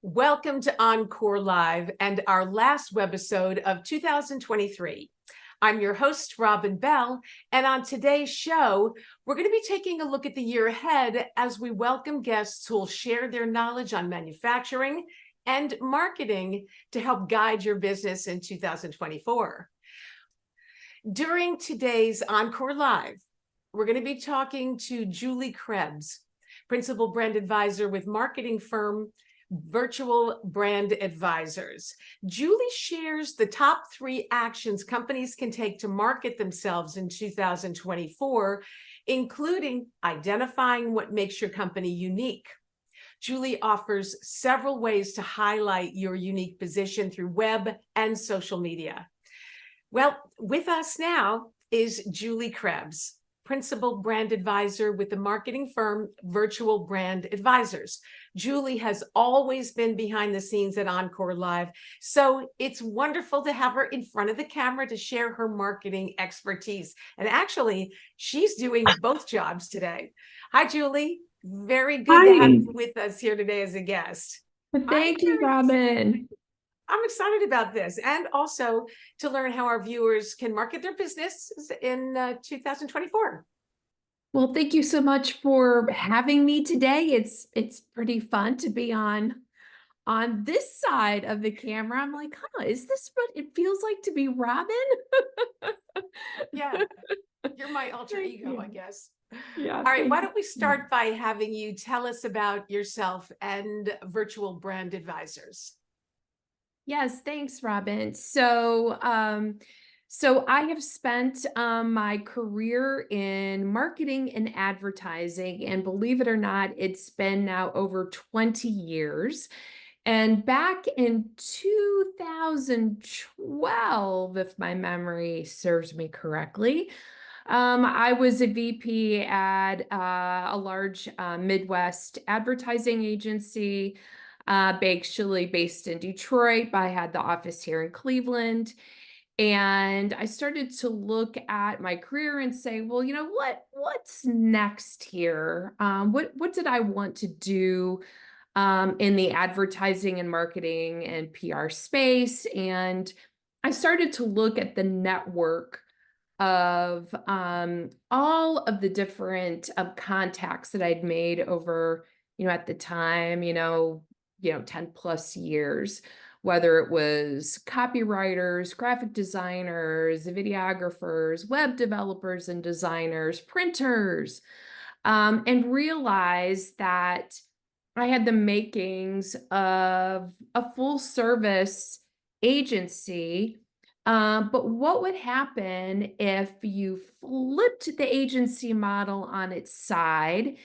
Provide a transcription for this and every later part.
Welcome to Encore Live and our last webisode of 2023. I'm your host, Robin Bell, and on today's show, we're going to be taking a look at the year ahead as we welcome guests who will share their knowledge on manufacturing and marketing to help guide your business in 2024. During today's Encore Live, we're going to be talking to Julie Krebs, Principal Brand Advisor with marketing firm Virtual Brand Advisors. Julie shares the top 3 actions companies can take to market themselves in 2024, including identifying what makes your company unique. Julie offers several ways to highlight your unique position through web and social media. Well, with us now is Julie Krebs, Principal Brand Advisor with the marketing firm Virtual Brand Advisors. Julie has always been behind the scenes at Encore Live, so it's wonderful to have her in front of the camera to share her marketing expertise. And actually, she's doing both jobs today. Hi, Julie. Very good to have Hi, you with us here today as a guest. thank you, Robin. I'm excited about this, and also to learn how our viewers can market their business in 2024. Well, thank you so much for having me today. It's pretty fun to be on this side of the camera. I'm like, is this what it feels like to be Robin? Yeah, you're my alter Thank ego, I you. guess. Yeah, All right, thank why you. don't we start by having you tell us about yourself and Virtual Brand Advisors? Yes, thanks, Robin. So I have spent my career in marketing and advertising, and believe it or not, it's been now over 20 years. And back in 2012, if my memory serves me correctly, I was a VP at a large Midwest advertising agency, actually based in Detroit, but I had the office here in Cleveland. And I started to look at my career and say, well, what's next here? What did I want to do in the advertising and marketing and PR space? And I started to look at the network of all of the different contacts that I'd made over, at the time, 10 plus years, whether it was copywriters, graphic designers, videographers, web developers and designers, printers, and realized that I had the makings of a full service agency. But what would happen if you flipped the agency model on its side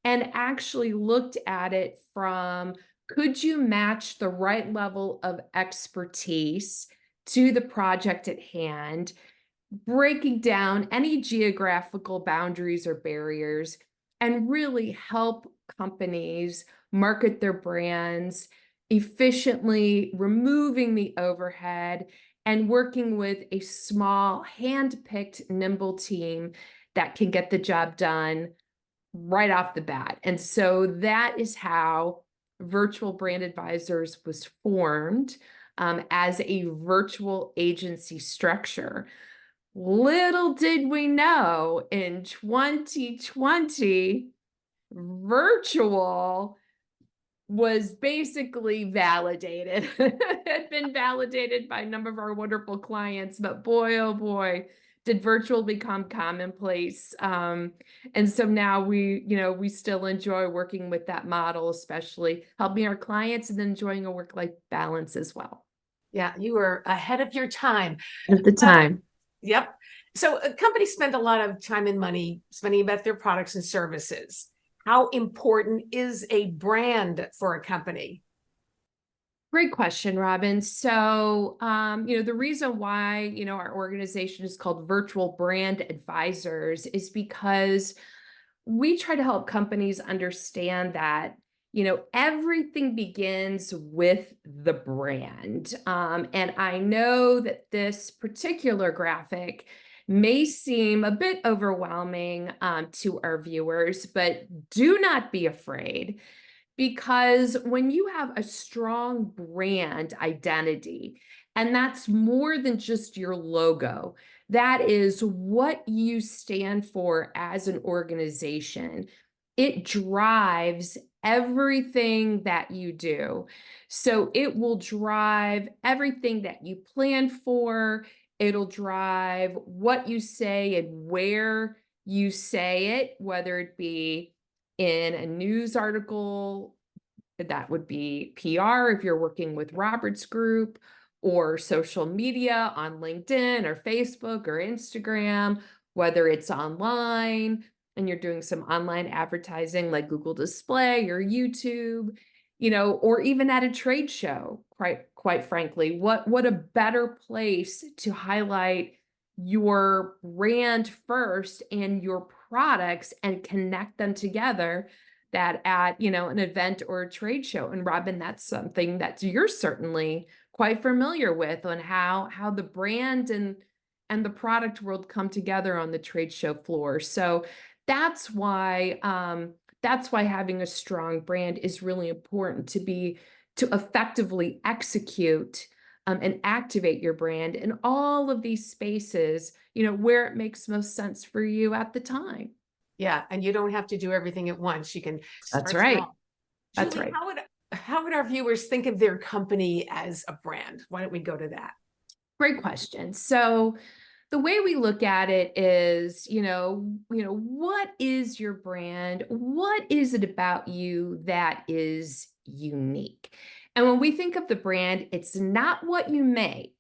and actually looked at it from, could you match the right level of expertise to the project at hand, breaking down any geographical boundaries or barriers, and really help companies market their brands efficiently, removing the overhead and working with a small, hand-picked, nimble team that can get the job done right off the bat. And so that is how Virtual Brand Advisors was formed, as a virtual agency structure. Little did we know in 2020, virtual was basically validated. It had been validated by a number of our wonderful clients, but boy, oh boy, did virtual become commonplace. And so now we still enjoy working with that model, especially helping our clients and then enjoying a work-life balance as well. Yeah, you were ahead of your time. At the time. Yep. So companies spend a lot of time and money spending about their products and services. How important is a brand for a company? Great question, Robin. So, the reason why, our organization is called Virtual Brand Advisors is because we try to help companies understand that, everything begins with the brand. And I know that this particular graphic may seem a bit overwhelming to our viewers, but do not be afraid. Because when you have a strong brand identity, and that's more than just your logo, that is what you stand for as an organization. It drives everything that you do. So it will drive everything that you plan for. It'll drive what you say and where you say it, whether it be in a news article, that would be PR if you're working with Roberts Group, or social media on LinkedIn or Facebook or Instagram, whether it's online and you're doing some online advertising like Google Display or YouTube, or even at a trade show, quite frankly. What a better place to highlight your brand first and your products and connect them together that at an event or a trade show. And Robin, that's something that you're certainly quite familiar with, on how the brand and the product world come together on the trade show floor. So that's why having a strong brand is really important, to effectively execute and activate your brand in all of these spaces, where it makes most sense for you at the time. Yeah, and you don't have to do everything at once. You can That's start right. small. That's Julie, right. how would our viewers think of their company as a brand? Why don't we go to that? Great question. So the way we look at it is, what is your brand? What is it about you that is unique? And when we think of the brand, it's not what you make,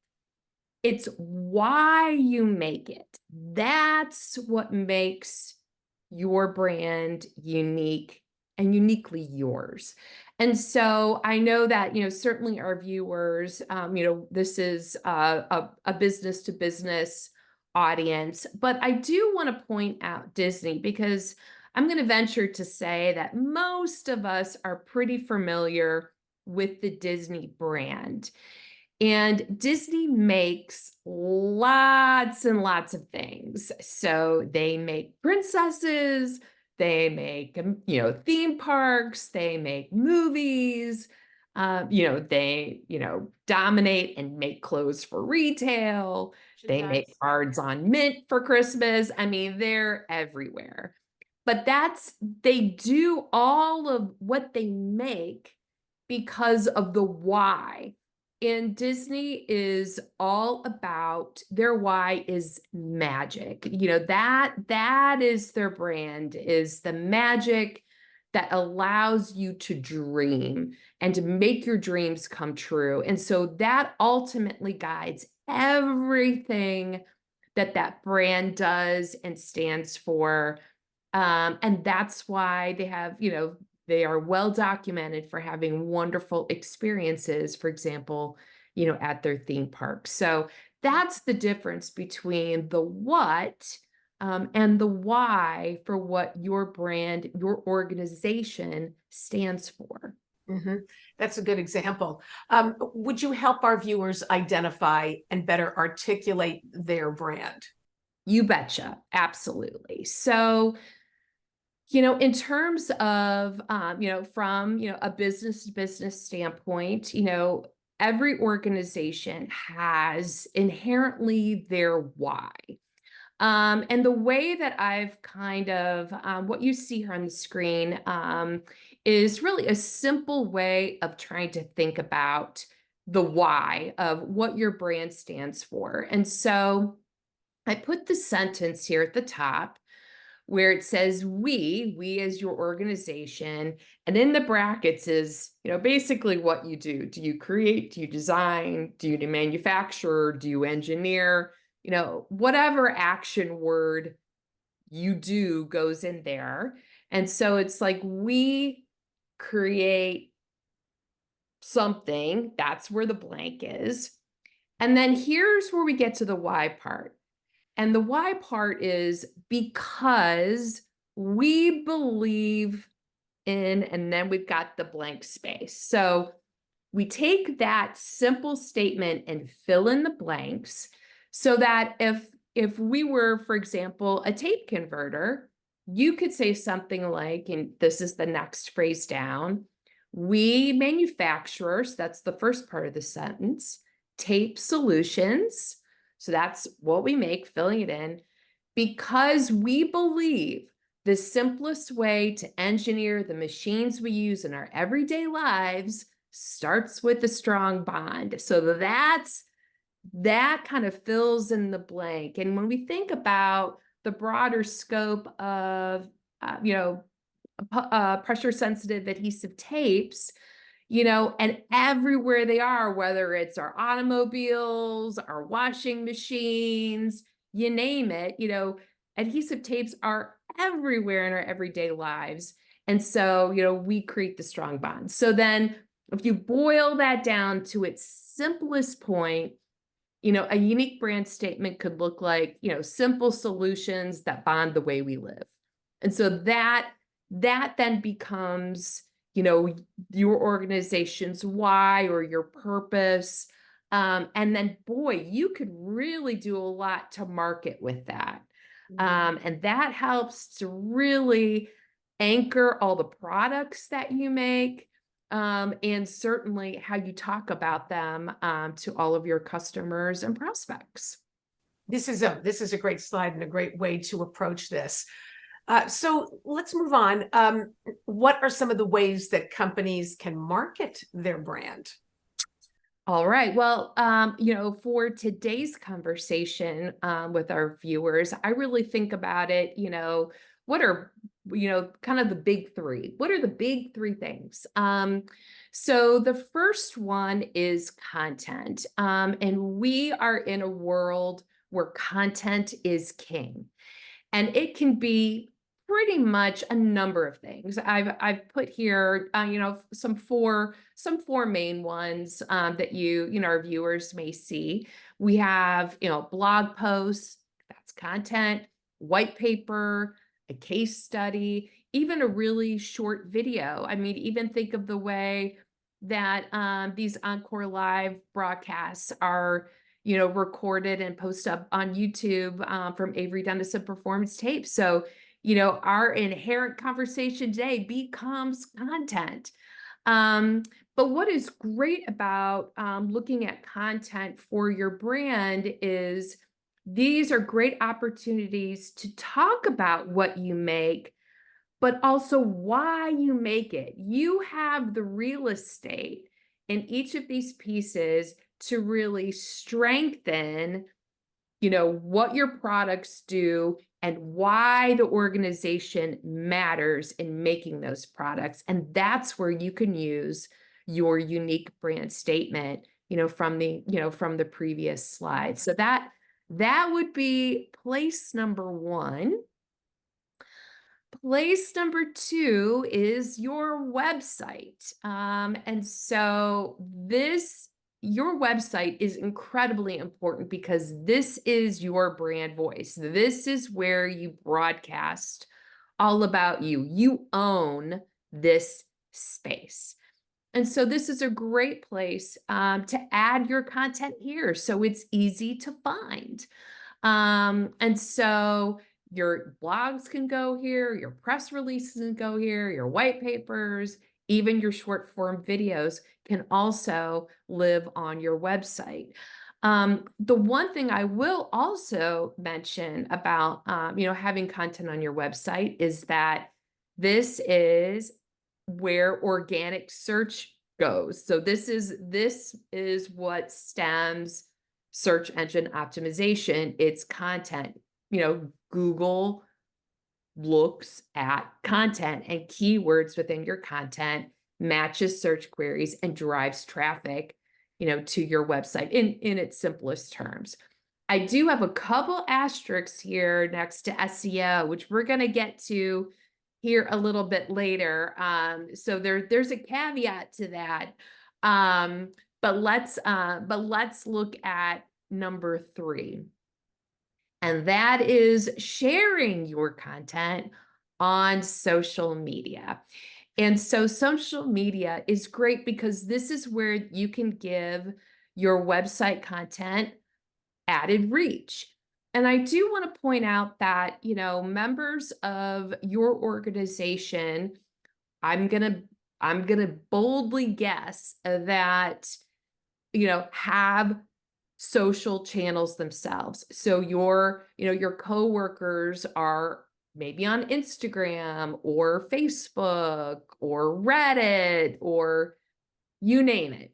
it's why you make it. That's what makes your brand unique and uniquely yours. And so I know that, certainly our viewers, this is a business to business audience, but I do want to point out Disney, because I'm going to venture to say that most of us are pretty familiar with the Disney brand. And Disney makes lots and lots of things. So they make princesses, they make, theme parks, they make movies, they, dominate and make clothes for retail. They make Merchandise. cards on Mint for Christmas. I mean, they're everywhere. But they do all of what they make because of the why. And Disney is all about, their why is magic. That is their brand, is the magic that allows you to dream and to make your dreams come true. And so that ultimately guides everything that brand does and stands for. And that's why they have, they are well documented for having wonderful experiences, for example, at their theme parks. So that's the difference between the what and the why for what your brand, your organization stands for. Mhm. That's a good example. Would you help our viewers identify and better articulate their brand? You betcha. Absolutely. So, in terms of, from, a business to business standpoint, every organization has inherently their why. And the way that I've kind of, what you see here on the screen, is really a simple way of trying to think about the why of what your brand stands for. And so I put the sentence here at the top where it says we as your organization, and in the brackets is, basically what you do. Do you create, do you design, do you manufacture, do you engineer, whatever action word you do goes in there. And so it's like, we create something, that's where the blank is. And then here's where we get to the why part. And the why part is because we believe in, and then we've got the blank space. So we take that simple statement and fill in the blanks, so that if we were, for example, a tape converter, you could say something like, and this is the next phrase down, We manufacturers, that's the first part of the sentence, tape solutions. So that's what we make, filling it in, because we believe the simplest way to engineer the machines we use in our everyday lives starts with a strong bond. So that kind of fills in the blank. And when we think about the broader scope of, pressure sensitive adhesive tapes, and everywhere they are, whether it's our automobiles, our washing machines, you name it, adhesive tapes are everywhere in our everyday lives. And so, we create the strong bond. So then if you boil that down to its simplest point, a unique brand statement could look like, simple solutions that bond the way we live. And so that then becomes, your organization's why or your purpose. And then, boy, you could really do a lot to market with that. And that helps to really anchor all the products that you make, and certainly how you talk about them to all of your customers and prospects. This is a great slide and a great way to approach this. So let's move on. What are some of the ways that companies can market their brand? All right. Well, for today's conversation with our viewers, I really think about it, what are, kind of the big three? What are the big three things? So the first one is content. And we are in a world where content is king. And it can be pretty much a number of things. I've put here, some four main ones that our viewers may see. We have, blog posts, that's content, white paper, a case study, even a really short video. I mean, even think of the way that these Encore Live broadcasts are recorded and posted up on YouTube from Avery Dennison Performance Tapes. So, our inherent conversation today becomes content. But what is great about looking at content for your brand is these are great opportunities to talk about what you make, but also why you make it. You have the real estate in each of these pieces to really strengthen, what your products do and why the organization matters in making those products. And that's where you can use your unique brand statement, from the previous slide. So that would be place number one. Place number two is your website. And so your website is incredibly important because this is your brand voice. This is where you broadcast all about you. You own this space. And so this is a great place to add your content here so it's easy to find. And so your blogs can go here, your press releases can go here, your white papers, even your short form videos can also live on your website. The one thing I will also mention about, having content on your website is that this is where organic search goes. So this is what stems search engine optimization. It's content. Google looks at content and keywords within your content, matches search queries, and drives traffic, to your website in its simplest terms. I do have a couple asterisks here next to SEO, which we're going to get to here a little bit later. So there's a caveat to that. But let's look at number three. And that is sharing your content on social media. And so social media is great because this is where you can give your website content added reach. And I do want to point out that, members of your organization, I'm going to I'm going to boldly guess that, have social channels themselves. So your coworkers are maybe on Instagram or Facebook or Reddit or you name it.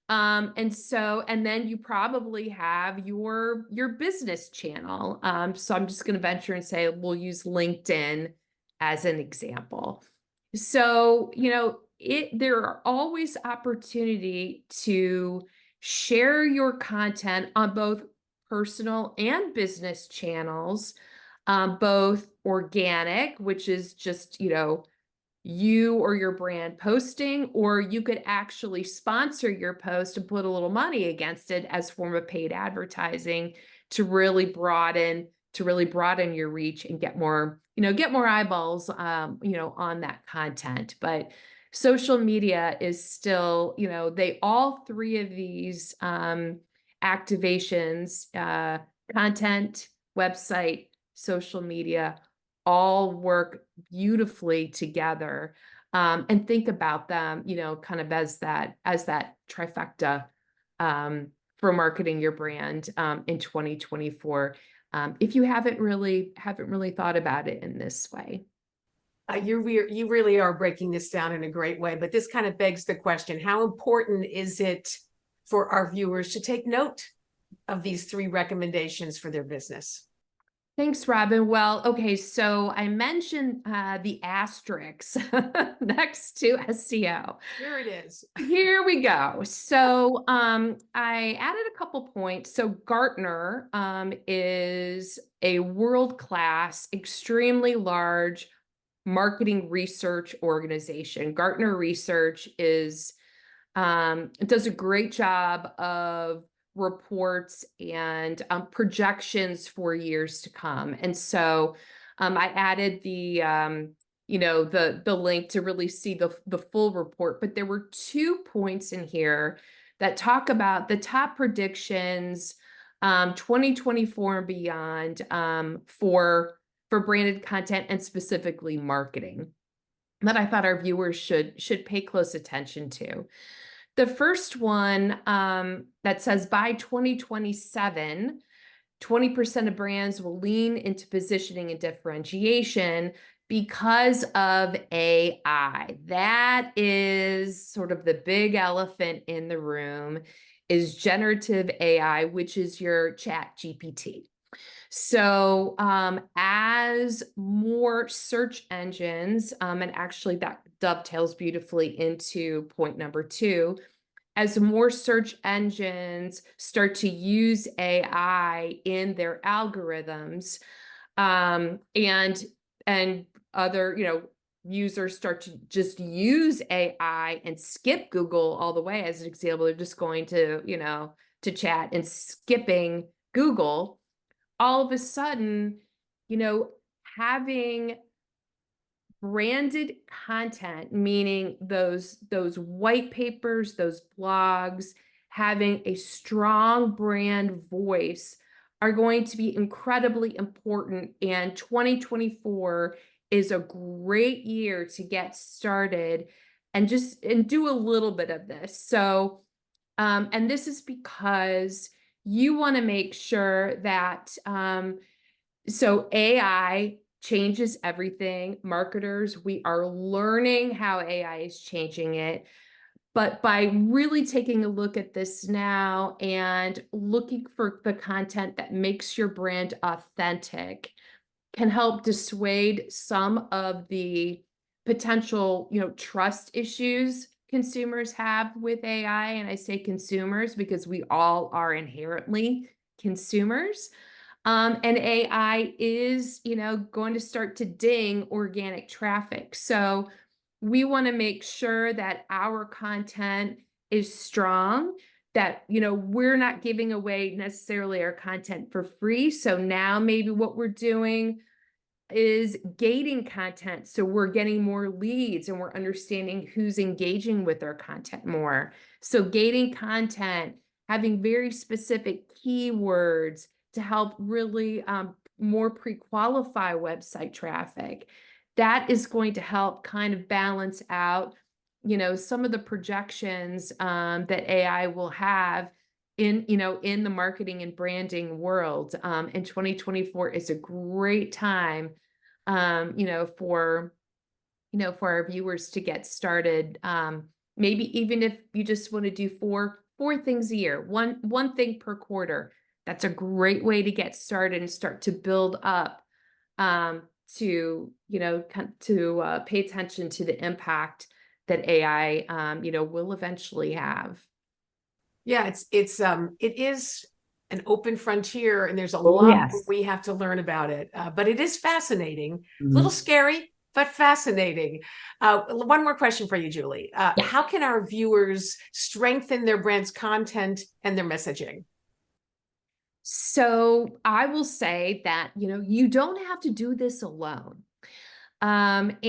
And then you probably have your business channel. So I'm just going to venture and say we'll use LinkedIn as an example. So, there are always opportunity to share your content on both personal and business channels, both organic, which is just, you or your brand posting, or you could actually sponsor your post and put a little money against it as form of paid advertising to really broaden your reach and get more eyeballs, on that content. But social media is still, they all three of these activations, content, website, social media, all work beautifully together. And think about them, kind of as that trifecta, for marketing your brand, in 2024. If you haven't really thought about it in this way. You really are breaking this down in a great way, but this kind of begs the question, how important is it for our viewers to take note of these three recommendations for their business? Thanks, Robin. Well, okay, so I mentioned the asterisks next to SEO. Here it is. Here we go. So I added a couple points. So Gartner is a world-class, extremely large marketing research organization. Gartner Research does a great job of reports and projections for years to come. And so I added the link to really see the full report. But there were 2 points in here that talk about the top predictions, 2024 and beyond, for branded content and specifically marketing, that I thought our viewers should pay close attention to. The first one, that says by 2027, 20% of brands will lean into positioning and differentiation because of AI. That is sort of the big elephant in the room, is generative AI, which is your Chat GPT. So as more search engines, and actually that dovetails beautifully into point number 2, as more search engines start to use AI in their algorithms, and other, users start to just use AI and skip Google all the way, as an example, they're just going to chat and skipping Google. All of a sudden, having branded content, meaning those white papers, those blogs, having a strong brand voice, are going to be incredibly important. And 2024 is a great year to get started and do a little bit of this. So, and this is because you want to make sure that, so AI changes everything. Marketers, we are learning how AI is changing it. But by really taking a look at this now and looking for the content that makes your brand authentic, can help dissuade some of the potential, trust issues consumers have with AI. And I say consumers because we all are inherently consumers. And AI is, going to start to ding organic traffic. So we want to make sure that our content is strong, that, we're not giving away necessarily our content for free. So now maybe what we're doing is gating content. So we're getting more leads and we're understanding who's engaging with our content more. So gating content, having very specific keywords to help really more pre-qualify website traffic. That is going to help kind of balance out some of the projections that AI will have in the marketing and branding world. And 2024 is a great time, for our viewers to get started. Maybe even if you just want to do four things a year, one thing per quarter. That's a great way to get started and start to build up, to pay attention to the impact that AI will eventually have. Yeah, it is an open frontier, and there's a Oh, lot yes. we have to learn about it. But it is fascinating, a Mhm. little scary, but fascinating. One more question for you, Julie. Yeah. How can our viewers strengthen their brand's content and their messaging? So I will say that, you don't have to do this alone. And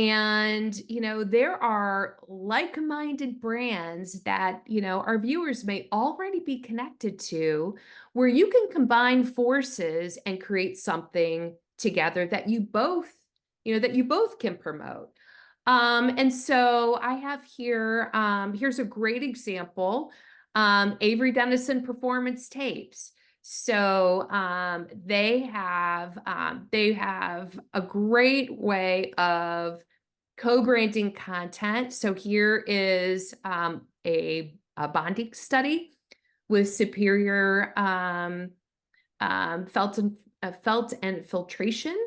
there are like-minded brands that, our viewers may already be connected to, where you can combine forces and create something together that you both can promote. And so I have here, here's a great example, Avery Dennison Performance Tapes. So they have a great way of co-branding content. So here is a bonding study with superior felt and filtration.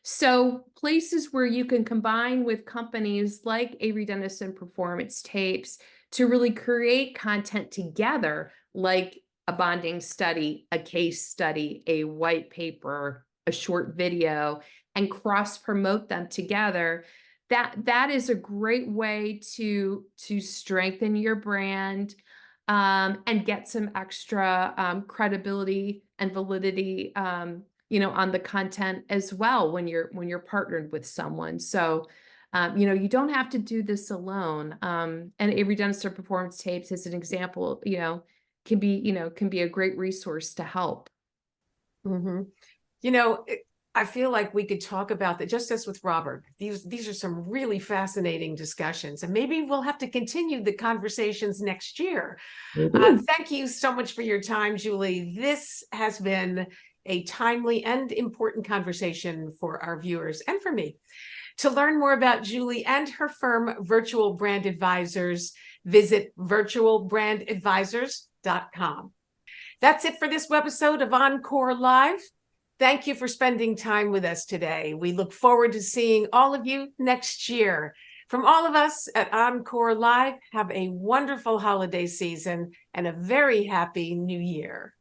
So places where you can combine with companies like Avery Dennison Performance Tapes to really create content together, like a bonding study, a case study, a white paper, a short video, and cross promote them together. That is a great way to strengthen your brand, and get some extra credibility and validity, on the content as well when you're partnered with someone. So, you don't have to do this alone. And Avery Dennison Performance Tapes is an example, can be a great resource to help. Mhm. You know, I feel like we could talk about that just as with Robert. These are some really fascinating discussions, and maybe we'll have to continue the conversations next year. Mhm. Thank you so much for your time, Julie. This has been a timely and important conversation for our viewers and for me. To learn more about Julie and her firm, Virtual Brand Advisors, visit virtualbrandadvisors.com. That's it for this webisode of Encore Live. Thank you for spending time with us today. We look forward to seeing all of you next year. From all of us at Encore Live, have a wonderful holiday season and a very happy new year.